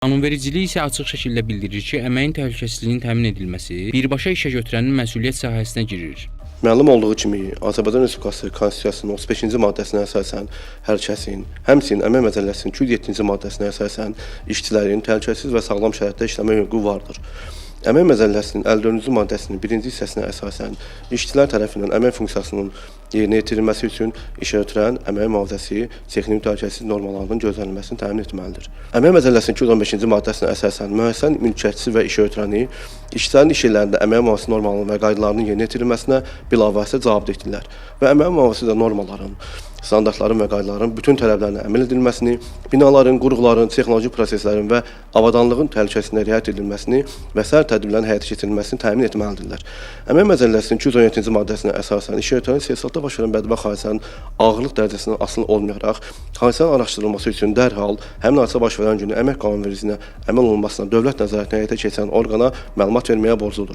Qanunvericilik isə açıq şəkildə bildirir ki, əməyin təhlükəsizliyinin təmin edilməsi birbaşa işə götürənin məsuliyyət sahəsinə girir. Məlum olduğu kimi, Azərbaycan Respublikası Konstitusiyasının 35-ci maddəsinə əsasən hər kəsin, həmçinin Əmək Məcəlləsinin 207-ci maddəsinə əsasən işçilərin təhlükəsiz və sağlam şəraitdə işləmə hüququ vardır. Əmək Məcəlləsinin 54-cü maddəsinin 1-ci hissəsinə əsasən işçilər tərəfindən əmək funksiyasının yerinə yetirilməsi üçün işə götürən əmək mühafizəsi, texniki təhlükəsizlik normalarının gözlənilməsini təmin etməlidir. Əmək Məcəlləsinin 215-ci maddəsinə əsasən müəssisənin mülkiyyətçisi və işə götürəni işçilərin iş yerlərində əmək mühafizəsi normalarının və qaydalarının yerinə yetirilməsinə bilavasitə cavabdehdirlər və əmək mühafizəsi normalarının, standartların və qaydaların bütün tələblərinə əməl edilməsini, binaların, qurğuların, texnoloji proseslərin və avadanlığın təhlükəsizliyinə riayət edilməsini və sair tədbirlərin həyata keçirilməsini təmin etməlidirlər. Əmək Məcəlləsinin 217-ci maddəsinə əsasən işə götürən istehsalda baş verən bədbəxt hadisənin ağırlıq dərəcəsindən asılı olmayaraq, hadisənin araşdırılması üçün dərhal həmin hadisə baş verən günü əmək qanunvericiliyinə əməl olunmasına dövlət nəzarətini həyata keçirən orqana məlumat verməyə borcludur.